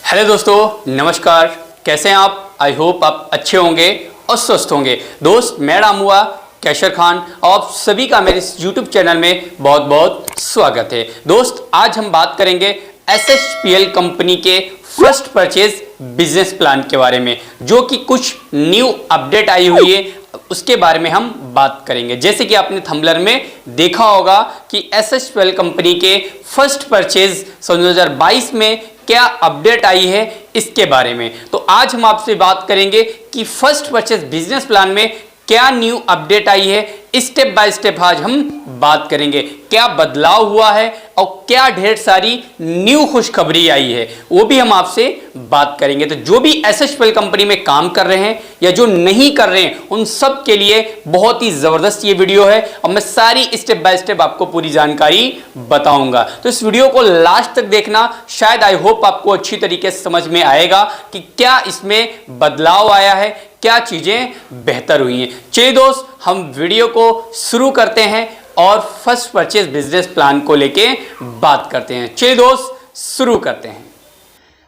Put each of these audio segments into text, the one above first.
Hello दोस्तों, नमस्कार। कैसे हैं आप? आई होप आप अच्छे होंगे और स्वस्थ होंगे। दोस्त, मैं रामुआ कैशर खान और आप सभी का मेरे इस यूट्यूब चैनल में बहुत बहुत स्वागत है। दोस्त, आज हम बात करेंगे SHPL कंपनी के फर्स्ट परचेज बिजनेस प्लान के बारे में, जो कि कुछ न्यू अपडेट आई हुई है, उसके बारे में हम बात करेंगे। जैसे कि आपने थंबनेल में देखा होगा कि SHPL कंपनी के फर्स्ट परचेज 2022 में क्या अपडेट आई है, इसके बारे में। तो आज हम आपसे बात करेंगे कि फर्स्ट परचेज बिजनेस प्लान में क्या न्यू अपडेट आई है। स्टेप बाय स्टेप आज हम बात करेंगे क्या बदलाव हुआ है और क्या ढेर सारी न्यू खुशखबरी आई है, वो भी हम आपसे बात करेंगे। तो जो भी SHPL कंपनी में काम कर रहे हैं या जो नहीं कर रहे हैं, उन सब के लिए बहुत ही जबरदस्त ये वीडियो है और मैं सारी स्टेप बाय स्टेप आपको पूरी जानकारी बताऊंगा। तो इस वीडियो को लास्ट तक देखना, शायद आई होप आपको अच्छी तरीके से समझ में आएगा कि क्या इसमें बदलाव आया है, क्या चीजें बेहतर हुई हैं। चलिए दोस्त, हम वीडियो को शुरू करते हैं और फर्स्ट परचेज बिजनेस प्लान को लेके बात करते हैं। चलिए दोस्त, शुरू करते हैं।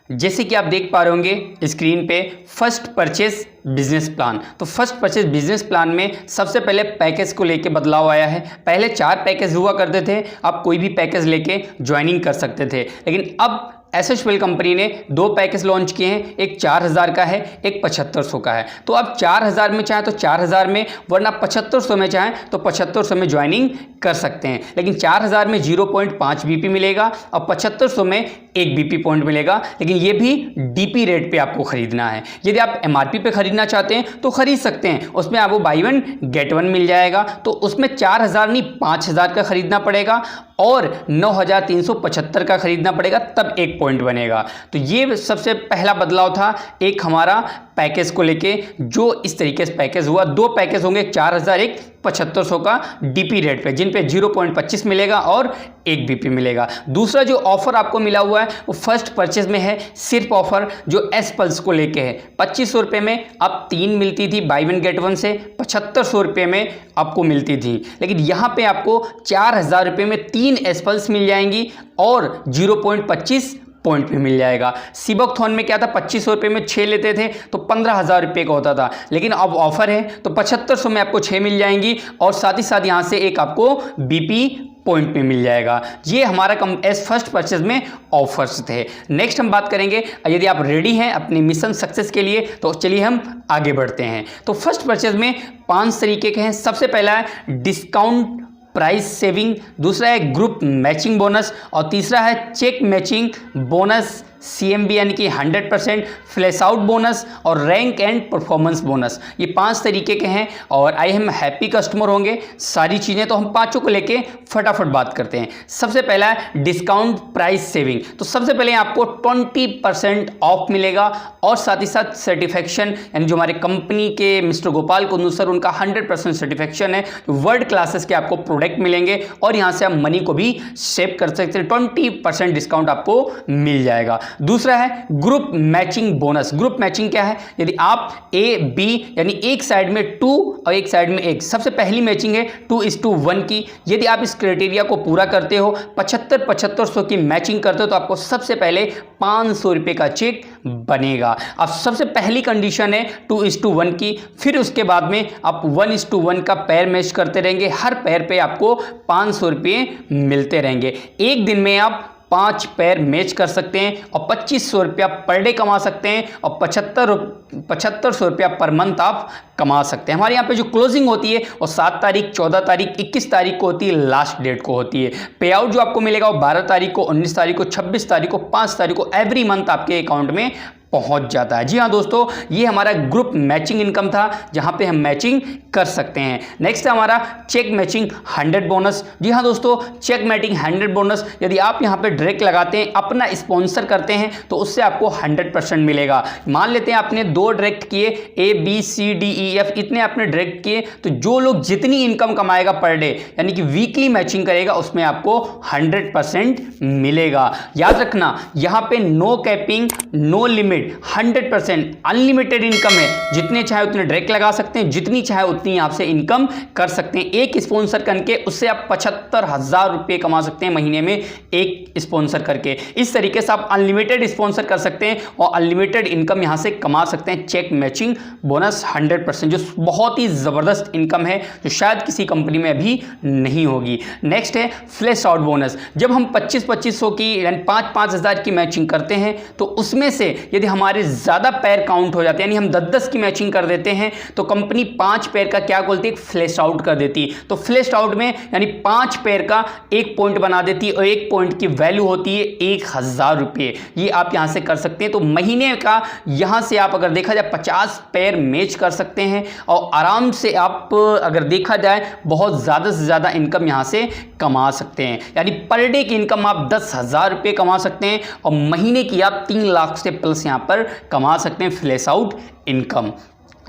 जैसे कि आप देख पा रहे होंगे स्क्रीन पे फर्स्ट परचेज बिजनेस प्लान। तो फर्स्ट परचेज बिजनेस प्लान में सबसे पहले पैकेज को लेके बदलाव आया है। पहले 4 पैकेज हुआ करते थे, आप कोई भी पैकेज लेके ज्वाइनिंग कर सकते थे, लेकिन अब SHPL कंपनी ने 2 पैकेज लॉन्च किए हैं। एक 4000 का है, एक 7500 का है। तो अब 4000 में चाहे तो 4000 में, वरना 7500 में चाहे तो 7500 में ज्वाइनिंग कर सकते हैं। लेकिन 4000 में 0.5 BP मिलेगा और 7500 में 1 BP पॉइंट मिलेगा, लेकिन ये भी DP रेट पे आपको खरीदना है। यदि आप MRP पे खरीदना चाहते हैं तो खरीद सकते हैं, उसमें आपको बाई 1 गेट 1 मिल जाएगा। तो उसमें 4000 नहीं 5000 का खरीदना पड़ेगा और 9375 का खरीदना पड़ेगा, तब 1 पॉइंट बनेगा। तो ये सबसे पहला बदलाव था एक हमारा पैकेज को लेके, जो इस तरीके से पैकेज हुआ। 2 पैकेज होंगे, 4000 एक 7500 का DP रेट पे, जिन पे 0.25 मिलेगा और 1 BP मिलेगा। दूसरा जो ऑफर आपको मिला हुआ है वो फर्स्ट परचेज में है, सिर्फ ऑफर जो S पल्स को लेके है। 2500 रुपये में अब 3 मिलती थी बाई 1 गेट 1 से, 7500 रुपये में आपको मिलती थी, लेकिन यहाँ पे आपको 4000 रुपये में 3 S पल्स मिल जाएंगी और 0.25 पॉइंट भी मिल जाएगा। सीबकथॉन में क्या था, 2500 रुपये में 6 लेते थे तो 15000 रुपये का होता था, लेकिन अब ऑफर है तो 7500 में आपको 6 मिल जाएंगी और साथ ही साथ यहाँ से एक आपको BP पॉइंट पे मिल जाएगा। ये हमारा फर्स्ट परचेज में ऑफर्स थे। नेक्स्ट हम बात करेंगे, यदि आप रेडी हैं अपने मिशन सक्सेस के लिए तो चलिए हम आगे बढ़ते हैं। तो फर्स्ट परचेज में 5 तरीके के हैं। सबसे पहला है डिस्काउंट प्राइस सेविंग, दूसरा है ग्रुप मैचिंग बोनस और तीसरा है चेक मैचिंग बोनस, CMB यानी कि 100%, फ्लैश आउट बोनस और रैंक एंड परफॉर्मेंस बोनस। ये 5 तरीके के हैं और आई हम हैप्पी कस्टमर होंगे सारी चीज़ें। तो हम 5 को लेके फटाफट बात करते हैं। सबसे पहला है डिस्काउंट प्राइस सेविंग। तो सबसे पहले आपको 20% ऑफ मिलेगा और साथ ही साथ सर्टिफिकेशन, यानी जो हमारे कंपनी के मिस्टर गोपाल कुंदू सर, उनका 100% सर्टिफिकेशन है। वर्ल्ड क्लासेस के आपको प्रोडक्ट मिलेंगे और यहाँ से आप मनी को भी सेव कर सकते हैं। 20% डिस्काउंट आपको मिल जाएगा। दूसरा है group matching bonus. Group matching क्या है, यदि आप A B यानी एक साइड में 2 और एक साइड में 1, सबसे पहली मैचिंग है 2:1 की। यदि आप इस क्राइटेरिया को पूरा करते हो, 7500 की मैचिंग करते हो, तो आपको सबसे पहले 500 रुपये का चेक बनेगा। अब सबसे पहली कंडीशन है 2:1 की, फिर उसके बाद में आप 1:1 का पैर मैच करते रहेंगे। हर पैर पे आपको 500 रुपये मिलते रहेंगे। एक दिन में आप 5 पैर मैच कर सकते हैं और 2500 रुपया पर डे कमा सकते हैं और 7500 रुपया पर मंथ आप कमा सकते हैं। हमारे यहाँ पे जो क्लोजिंग होती है वो 7 तारीख, 14 तारीख, 21 तारीख को होती है, लास्ट डेट को होती है। पे आउट जो आपको मिलेगा वो 12 तारीख को, 19 तारीख को, 26 तारीख को, 5 तारीख को एवरी मंथ आपके अकाउंट में पहुंच जाता है। जी हाँ दोस्तों, ये हमारा ग्रुप मैचिंग इनकम था, जहां पे हम मैचिंग कर सकते हैं। नेक्स्ट है हमारा चेक मैचिंग 100 बोनस। जी हाँ दोस्तों, चेक मैचिंग 100 बोनस, यदि आप यहां पे डायरेक्ट लगाते हैं, अपना स्पॉन्सर करते हैं, तो उससे आपको 100% मिलेगा। मान लेते हैं आपने 2 डायरेक्ट किए, A B C D E F, इतने आपने डायरेक्ट किए, तो जो लोग जितनी इनकम कमाएगा पर डे, यानी कि वीकली मैचिंग करेगा, उसमें आपको 100% मिलेगा। याद रखना, यहां पे no capping, no limit, unlimited 100% unlimited income है, जितने चाहे उतने डायरेक्ट लगा सकते हैं, जितनी चाहे उतनी आपसे इनकम कर सकते हैं। एक स्पॉन्सर करके उससे आप 75,000 रुपये कमा सकते हैं महीने में, एक स्पॉन्सर करके। इस तरीके से आप अनलिमिटेड स्पॉन्सर कर सकते हैं और अनलिमिटेड इनकम यहां से कमा सकते हैं। चेक मैचिंग बोनस 100%, जो बहुत ही ज़बरदस्त इनकम है, जो शायद किसी कंपनी में अभी नहीं होगी। नेक्स्ट है फ्लैश आउट बोनस। जब हम 25-2500 की यानी 5-5 हज़ार की मैचिंग करते हैं तो उसमें से यदि हमारे ज़्यादा पैर काउंट हो जाते हैं, यानी हम 10-10 की मैचिंग कर देते हैं, तो कंपनी 5 पैर का क्या बोलती है, फ्लैश आउट कर देती है। तो फ्लैश आउट में यानी 5 पैर का 1 पॉइंट बना देती है और 1 पॉइंट की वैल्यू होती है 1,000 रुपये। ये आप यहां से कर सकते हैं। तो महीने का यहां से आप अगर देखा जाए 50 पैर मैच कर सकते हैं और आराम से आप अगर देखा जाए बहुत ज़्यादा से ज़्यादा इनकम यहां से कमा सकते हैं। यानी पर डे की इनकम आप 10,000 रुपये कमा सकते हैं और महीने की आप 3 लाख से प्लस यहां पर कमा सकते हैं फ्लैश आउट इनकम।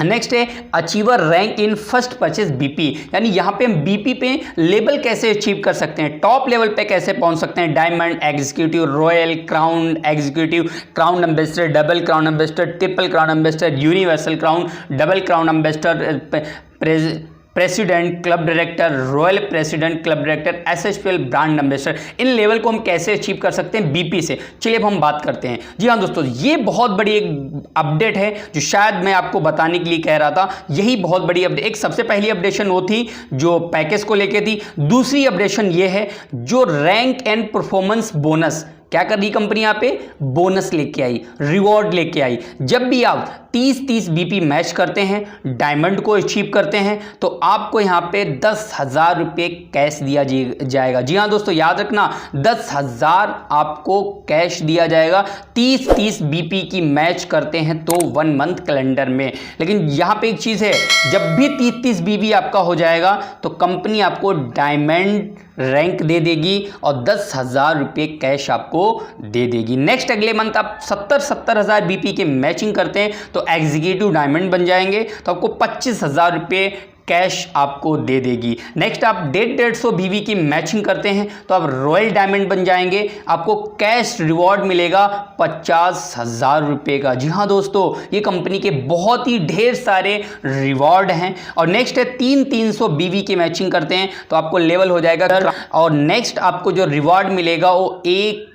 नेक्स्ट है achiever rank in first purchase BP, यानी यहां पे हम बीपी पे लेवल कैसे अचीव कर सकते हैं, टॉप लेवल पे कैसे पहुंच सकते हैं। Diamond, executive, royal, crown executive, crown ambassador, double crown ambassador, triple crown ambassador, universal crown, double crown ambassador, president, club director, royal president, club director, SHPL brand ambassador. इन level को हम कैसे achieve कर सकते हैं बीपी से, चलिए अब हम बात करते हैं। जी हाँ दोस्तों, ये बहुत बड़ी एक अपडेट है जो शायद मैं आपको बताने के लिए कह रहा था। यही बहुत बड़ी अपडेट, एक सबसे पहली अपडेशन वो थी जो पैकेज को लेके थी। दूसरी अपडेशन ये है जो रैंक एंड परफॉर्मेंस बोनस, क्या कर रही कंपनी यहाँ पे, बोनस लेके आई, रिवॉर्ड लेके आई। जब भी आप 30-30 बीपी मैच करते हैं, डायमंड को अचीव करते हैं, तो आपको यहाँ पे 10,000 रुपये कैश दिया जाएगा। जी हाँ दोस्तों, याद रखना 10,000 आपको कैश दिया जाएगा 30-30 बीपी की मैच करते हैं तो 1 मंथ कैलेंडर में। लेकिन यहाँ पे एक चीज़ है, जब भी 30-30 बीपी आपका हो जाएगा तो कंपनी आपको डायमंड रैंक दे देगी और 10,000 रुपये कैश आपको दे देगी। नेक्स्ट अगले मंथ आप 70,000 बीपी के मैचिंग करते हैं तो एग्जीक्यूटिव डायमंड बन जाएंगे, तो आपको 25,000 रुपये कैश आपको दे देगी। नेक्स्ट आप 150 बीवी की मैचिंग करते हैं तो आप रॉयल डायमंड बन जाएंगे, आपको कैश रिवॉर्ड मिलेगा 50,000 रुपये का। जी हाँ दोस्तों, ये कंपनी के बहुत ही ढेर सारे रिवॉर्ड हैं। और नेक्स्ट है 300 बीवी की मैचिंग करते हैं तो आपको लेवल हो जाएगा। और नेक्स्ट आपको जो रिवॉर्ड मिलेगा वो 1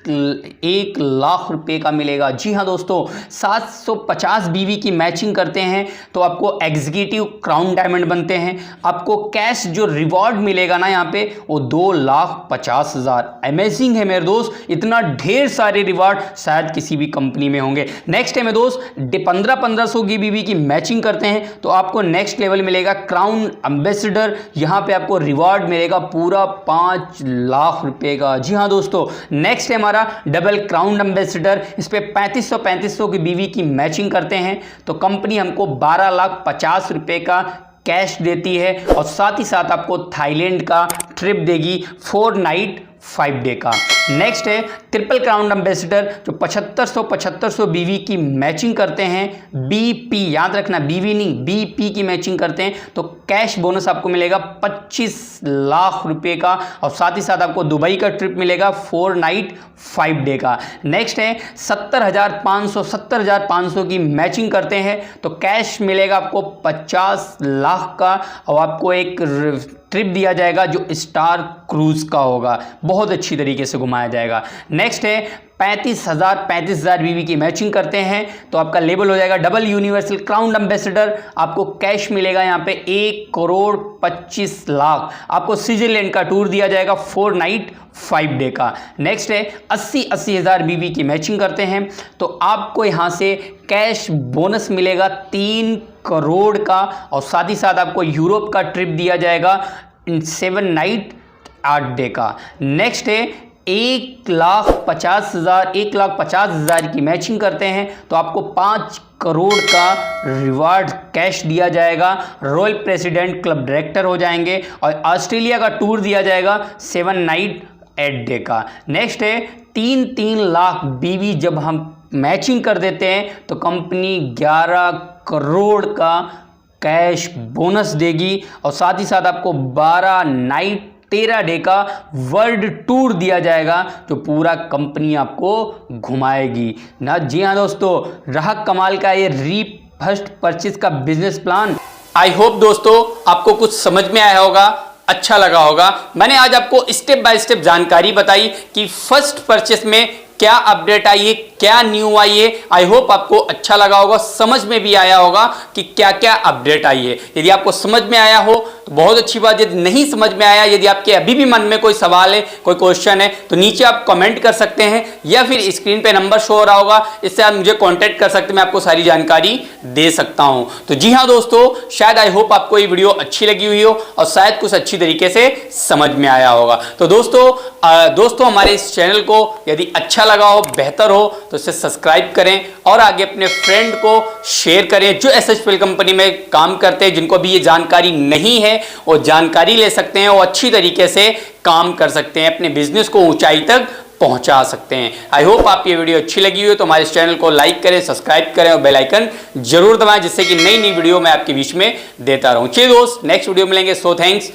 लाख रुपये का मिलेगा। जी हाँ दोस्तों, 750 बीवी की मैचिंग करते हैं तो आपको एग्जीक्यूटिव क्राउन डायमंड बनते हैं। आपको कैश जो रिवॉर्ड मिलेगा ना यहाँ पे वो 2,50,000। अमेजिंग है मेरे दोस्त, इतना ढेर सारे रिवॉर्ड शायद किसी भी कंपनी में होंगे। नेक्स्ट है मेरे दोस्त 1500 की बीवी की मैचिंग करते हैं तो आपको नेक्स्ट लेवल मिलेगा क्राउन एम्बेसडर। यहाँ पे आपको रिवॉर्ड मिलेगा पूरा 5 लाख रुपए का। जी हाँ दोस्तों, नेक्स्ट है हमारा डबल क्राउन एम्बेसडर। इस पे 3500 की बीवी की मैचिंग करते हैं तो कंपनी हमको 12,50,000 रुपए का कैश देती है और साथ ही साथ आपको थाईलैंड का ट्रिप देगी 4 नाइट 5 डे का। नेक्स्ट है ट्रिपल क्राउन एम्बेसडर जो 7500 बीवी की मैचिंग करते हैं, बीपी याद रखना, बीवी नहीं बीपी की मैचिंग करते हैं तो कैश बोनस आपको मिलेगा 25 लाख रुपए का और साथ ही साथ आपको दुबई का ट्रिप मिलेगा 4 नाइट 5 डे का। नेक्स्ट है 70,500 की मैचिंग करते हैं तो कैश मिलेगा आपको 50 लाख का और आपको एक ट्रिप दिया जाएगा जो स्टार क्रूज का होगा, बहुत अच्छी तरीके से घुमाया जाएगा। नेक्स्ट है 35,000 बीवी की मैचिंग करते हैं तो आपका लेवल हो जाएगा डबल यूनिवर्सल क्राउन एम्बेसडर। आपको कैश मिलेगा यहाँ पे 1,25,00,000। आपको स्विट्जरलैंड का टूर दिया जाएगा 4 नाइट 5 डे का। नेक्स्ट है 80,000 बीवी की मैचिंग करते हैं तो आपको यहाँ से कैश बोनस मिलेगा 3 करोड़ का और साथ ही साथ आपको यूरोप का ट्रिप दिया जाएगा 7 नाइट 8 डे का। नेक्स्ट है 1,50,000 की मैचिंग करते हैं तो आपको 5 करोड़ का रिवार्ड कैश दिया जाएगा। रॉयल प्रेसिडेंट क्लब डायरेक्टर हो जाएंगे और ऑस्ट्रेलिया का टूर दिया जाएगा 7 नाइट 8 डे का। नेक्स्ट है 3 लाख बीवी जब हम मैचिंग कर देते हैं तो कंपनी 11 करोड़ का कैश बोनस देगी और साथ ही साथ आपको 12 नाइट 13 डे का वर्ल्ड टूर दिया जाएगा जो पूरा कंपनी आपको घुमाएगी ना। जी हाँ दोस्तों, रहा कमाल का ये फर्स्ट परचेज का बिजनेस प्लान। आई होप दोस्तों आपको कुछ समझ में आया होगा, अच्छा लगा होगा। मैंने आज आपको स्टेप बाय स्टेप जानकारी बताई कि फर्स्ट परचेस में क्या अपडेट आई है, क्या न्यू आई है। आई होप आपको अच्छा लगा होगा, समझ में भी आया होगा कि क्या क्या अपडेट आई है। यदि आपको समझ में आया हो तो बहुत अच्छी बात। यदि नहीं समझ में आया, यदि आपके अभी भी मन में कोई सवाल है, कोई क्वेश्चन है, तो नीचे आप कमेंट कर सकते हैं या फिर स्क्रीन पे नंबर शो हो रहा होगा, इससे आप मुझे कॉन्टैक्ट कर सकते हैं, मैं आपको सारी जानकारी दे सकता हूं। तो जी हाँ दोस्तों, शायद आई होप आपको ये वीडियो अच्छी लगी हुई हो और शायद कुछ अच्छी तरीके से समझ में आया होगा। तो दोस्तों हमारे इस चैनल को यदि अच्छा लगा हो, बेहतर हो, तो इसे सब्सक्राइब करें और आगे अपने फ्रेंड को शेयर करें जो SHPL कंपनी में काम करते हैं, जिनको भी ये जानकारी नहीं है वो जानकारी ले सकते हैं, वो अच्छी तरीके से काम कर सकते हैं, अपने बिजनेस को ऊंचाई तक पहुंचा सकते हैं। आई होप आप ये वीडियो अच्छी लगी हो तो हमारे इस चैनल को लाइक करें, सब्सक्राइब करें और बेल आइकन जरूर दबाएं, जिससे कि नई नई वीडियो मैं आपके बीच में देता रहूं। चलिए दोस्त, नेक्स्ट वीडियो मिलेंगे। So thanks.